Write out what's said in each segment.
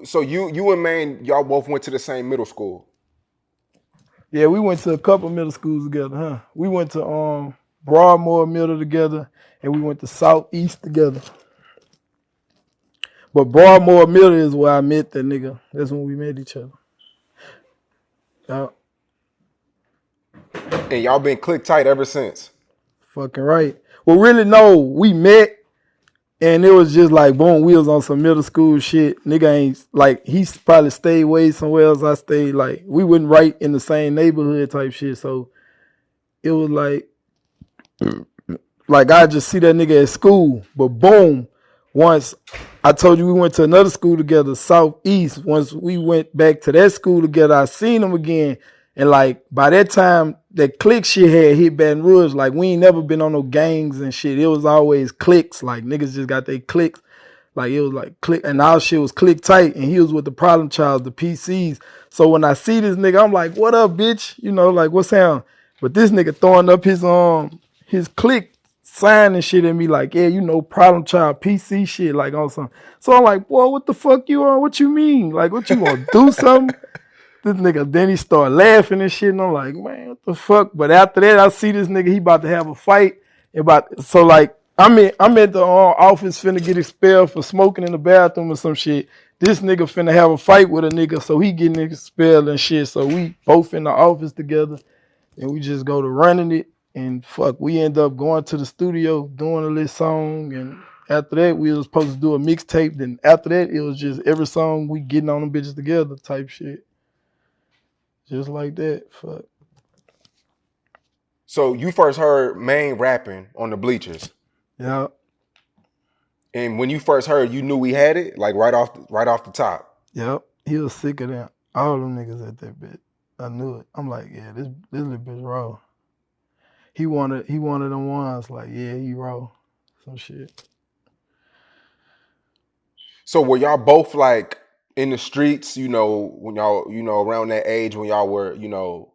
So you and Maine, y'all both went to the same middle school. Yeah, we went to a couple middle schools together, huh? We went to Broadmoor Middle together, and we went to Southeast together. But Broadmoor Middle is where I met that nigga. That's when we met each other. Yeah, And y'all been click tight ever since. fucking right. Well, really, no, we met, and it was just like, boom, we was on some middle school shit. Nigga ain't, like, he probably stayed way somewhere else. I stayed, like, we wasn't right in the same neighborhood type shit. So it was like I just see that nigga at school. But boom, once I told you we went to another school together, Southeast. Once we went back to that school together, I seen him again. And like by that time, that clique shit had hit Baton Rouge. Like we ain't never been on no gangs and shit. It was always cliques. Like niggas just got their cliques. Like it was like click, and our shit was click tight. And he was with the problem child, the PCs. So when I see this nigga, I'm like, "What up, bitch?" You know, like what's down? But this nigga throwing up his click sign and shit at me like, yeah, you know, problem child, PC shit, like on something. So I'm like, boy, what the fuck you on? What you mean? Like, what you want to do something? This nigga, then he started laughing and shit, and I'm like, man, what the fuck? But after that, I see this nigga, he about to have a fight. So like, I'm at the office finna get expelled for smoking in the bathroom or some shit. This nigga finna have a fight with a nigga, so he getting expelled and shit. So we both in the office together, and we just go to running it. And fuck, we end up going to the studio doing a little song. And after that, we was supposed to do a mixtape. Then after that, it was just every song we getting on them bitches together type shit. Just like that. Fuck. So you first heard Maine rapping on the bleachers. Yeah. And when you first heard, you knew we had it, like right off the top. Yep. He was sick of them. All them niggas at that bit. I knew it. I'm like, yeah, this little bitch raw. He wanted them ones like, yeah, he raw. Some shit. So were y'all both like in the streets, you know, when y'all, you know, around that age when y'all were, you know,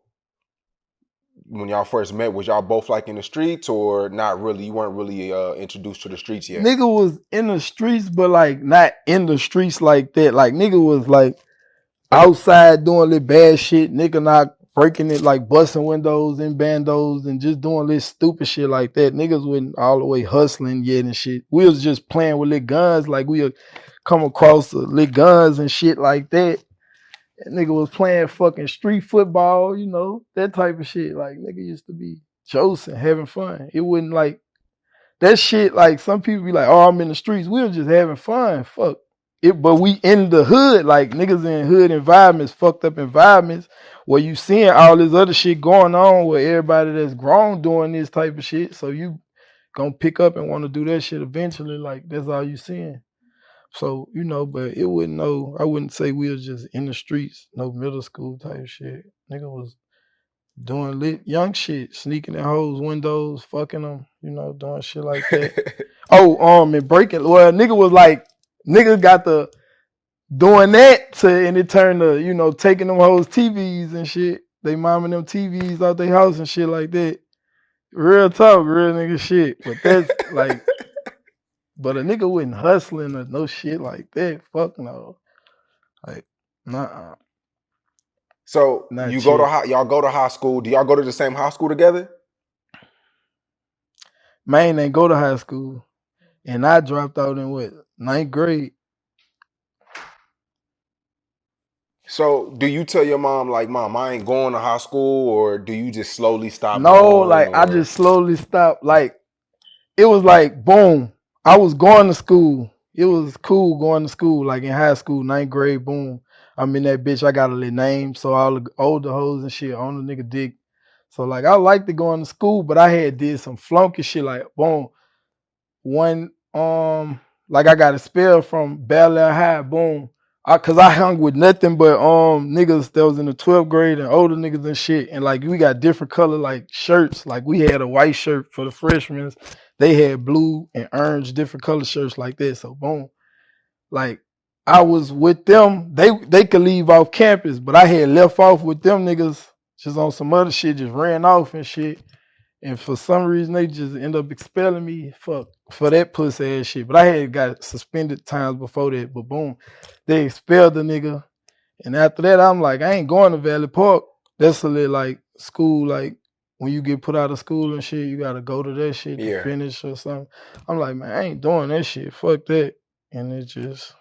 when y'all first met, was y'all both like in the streets or not really? You weren't really introduced to the streets yet. Nigga was in the streets, but like not in the streets like that. Like nigga was like outside doing little bad shit. Nigga not breaking it, like busting windows in bandos and just doing this stupid shit like that. Niggas wasn't all the way hustling yet and shit. We was just playing with little guns. Like we would come across the little guns and shit like that. That nigga was playing fucking street football, you know, that type of shit. Like nigga used to be josing, having fun. It wasn't like that shit. Like some people be like, "Oh, I'm in the streets." We were just having fun. Fuck it, but we in the hood. Like niggas in hood environments, fucked up environments, where you seeing all this other shit going on, where everybody that's grown doing this type of shit. So you gonna pick up and want to do that shit eventually. Like that's all you seeing. So, you know, but I wouldn't say we was just in the streets, no middle school type shit. Nigga was doing lit young shit, sneaking in hoes' windows, fucking them, you know, doing shit like that. And breaking, well, nigga got the doing that and it turned to, you know, taking them hoes' TVs and shit. They momming them TVs out their house and shit like that. Real talk, real nigga shit. But that's like, but a nigga wasn't hustling or no shit like that. Fuck no. Like, nah. So Not you shit. y'all go to high school. Do y'all go to the same high school together? Maine ain't go to high school. And I dropped out in what? 9th grade. So do you tell your mom like, "Mom, I ain't going to high school," or do you just slowly stop No, going? like I Or just slowly stopped. Like it was like boom. I was going to school. It was cool going to school, like in high school, 9th grade, boom. I'm in that bitch. I got a little name, so all the older hoes and shit on the nigga dick. So like I liked to going to school, but I had did some flunky shit like boom. One like I got expelled from Bel Air High, boom. Cause I hung with nothing but niggas that was in the 12th grade and older niggas and shit. And like we got different color like shirts. Like we had a white shirt for the freshmen. They had blue and orange, different color shirts like that. So boom. Like I was with them. They could leave off campus, but I had left off with them niggas just on some other shit, just ran off and shit. And for some reason, they just end up expelling me for that pussy ass shit. But I had got suspended times before that. But boom, they expelled the nigga. And after that, I'm like, I ain't going to Valley Park. That's a little like school, like when you get put out of school and shit, you gotta go to that shit to Yeah. finish or something. I'm like, man, I ain't doing that shit. Fuck that. And it just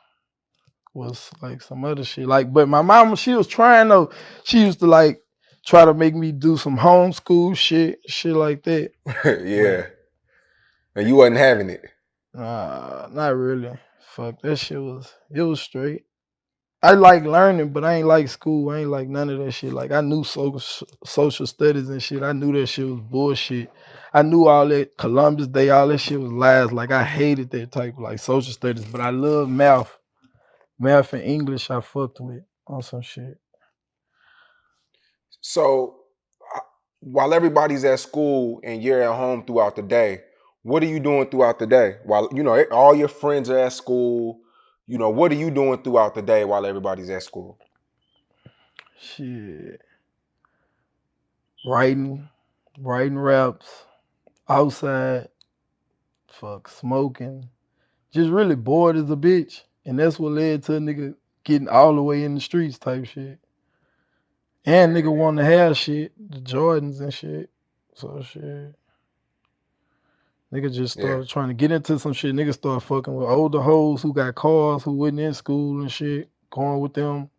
was like some other shit. Like, but my mama, she was trying though. She used to like try to make me do some homeschool shit like that. Yeah. And you wasn't having it. Not really. Fuck that shit it was straight. I like learning, but I ain't like school. I ain't like none of that shit. Like I knew social studies and shit. I knew that shit was bullshit. I knew all that Columbus Day, all that shit was lies. Like I hated that type of like social studies, but I love math. Math and English I fucked with on some shit. So while everybody's at school and you're at home throughout the day, what are you doing throughout the day? While all your friends are at school, what are you doing throughout the day while everybody's at school? Shit. Writing raps, outside, smoking. Just really bored as a bitch. And that's what led to a nigga getting all the way in the streets type shit. And nigga wanted to have shit, the Jordans and shit. So shit. Nigga just started trying to get into some shit. Nigga started fucking with older hoes who got cars, who wasn't in school and shit. Going with them.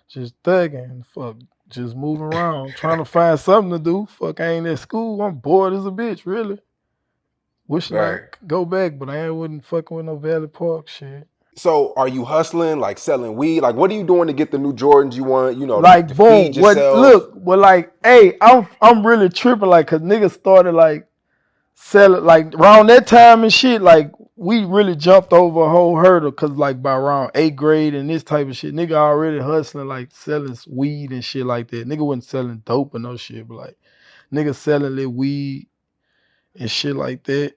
Just thugging. Just moving around. Trying to find something to do. Fuck, I ain't at school. I'm bored as a bitch, really. Wishing I could go back, but I wouldn't fucking with no Valley Park shit. So are you hustling, like selling weed? Like what are you doing to get the new Jordans you want, like, to boom, feed yourself? Like, hey, I'm really tripping, like, cause niggas started like selling, like around that time and shit, like we really jumped over a whole hurdle, cause like by around 8th grade and this type of shit, nigga already hustling, like selling weed and shit like that. Nigga wasn't selling dope or no shit, but like nigga selling lit weed and shit like that,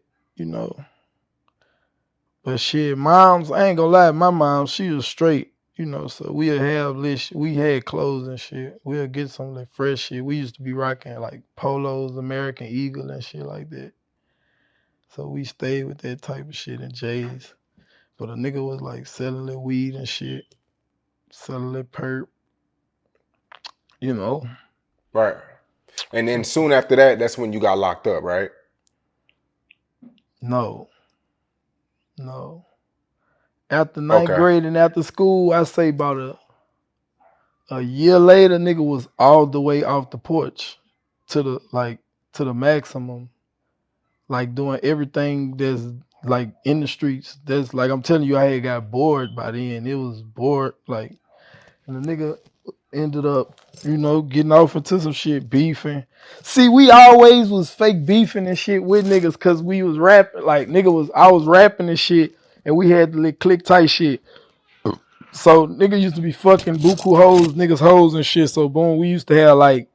But shit, moms, I ain't gonna lie, my mom, she was straight, so we'll have we had clothes and shit. We'll get some like fresh shit. We used to be rocking like polos, American Eagle and shit like that. So we stayed with that type of shit in J's. But a nigga was like selling their weed and shit, selling their perp, Right. And then soon after that, that's when you got locked up, right? No. After 9th grade and after school, I say about a year later, nigga was all the way off the porch to the maximum. Like doing everything that's like in the streets. That's like I'm telling you, I had got bored by then. It was bored, like, and the nigga ended up, getting off into some shit, beefing. See, we always was fake beefing and shit with niggas cause we was rapping. Like I was rapping and shit, and we had the click tight shit. So nigga used to be fucking buku hoes, niggas hoes and shit. So boom, we used to have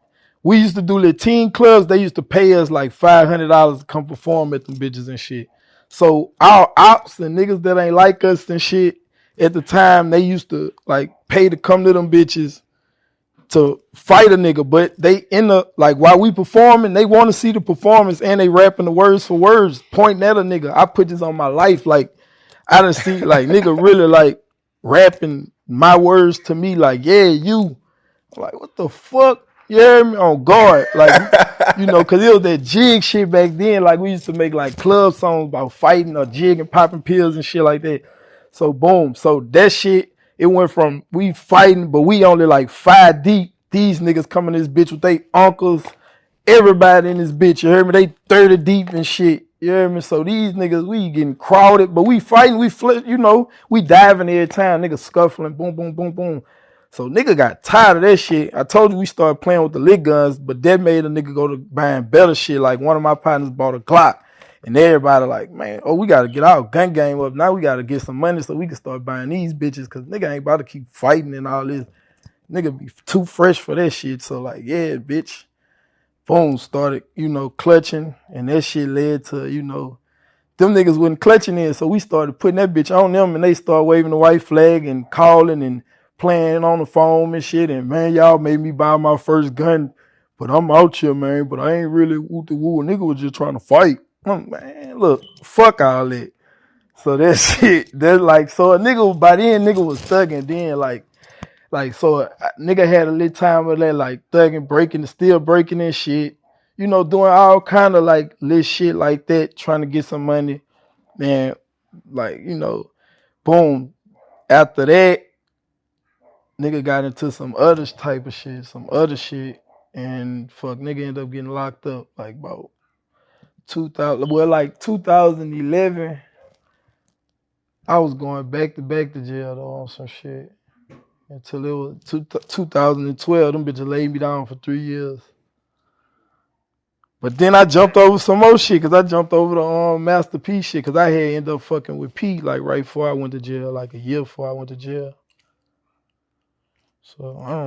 we used to do little teen clubs. They used to pay us like $500 to come perform at them bitches and shit. So our ops and niggas that ain't like us and shit at the time, they used to like pay to come to them bitches to fight a nigga. But they while we performing, they want to see the performance and they rapping the words for words, pointing at a nigga. I put this on my life. Like I done see like nigga really like rapping my words to me, like, yeah, you. I'm like, what the fuck? You hear me? On guard. Like, cause it was that jig shit back then. Like we used to make like club songs about fighting or jigging, popping pills and shit like that. So boom. So that shit, it went from we fighting, but we only like 5 deep. These niggas coming this bitch with they uncles, everybody in this bitch. You hear me? They 30 deep and shit. You hear me? So these niggas, we getting crowded, but we fighting, we flip, we diving every time, niggas scuffling, boom, boom, boom, boom. So nigga got tired of that shit. I told you we started playing with the lit guns, but that made a nigga go to buying better shit. Like one of my partners bought a Glock, and everybody like, man, we gotta get our gun game up. Now we gotta get some money so we can start buying these bitches, cause nigga ain't about to keep fighting and all this. Nigga be too fresh for that shit. So like, yeah, bitch. Boom, started, clutching, and that shit led to, them niggas wasn't clutching in, so we started putting that bitch on them, and they started waving the white flag and calling and playing on the phone and shit, and man, y'all made me buy my first gun, But I'm out here, man. But I ain't really woo the woo. Nigga was just trying to fight. Man, look, fuck all that. So that shit, that's like, so a nigga, by then, nigga was thugging. Then, so nigga had a little time with that, like, thugging, breaking, still breaking and shit. You know, doing all kind of, like, little shit like that, trying to get some money. Man, like, you know, boom. After that, nigga got into some other type of shit, and fuck, nigga ended up getting locked up, like, about 2011. I was going back to jail though on some shit until it was 2012. Them bitches laid me down for 3 years. But then I jumped over some more shit because I jumped over the Master P shit because I had ended up fucking with P like right before I went to jail, like a year before I went to jail. So I don't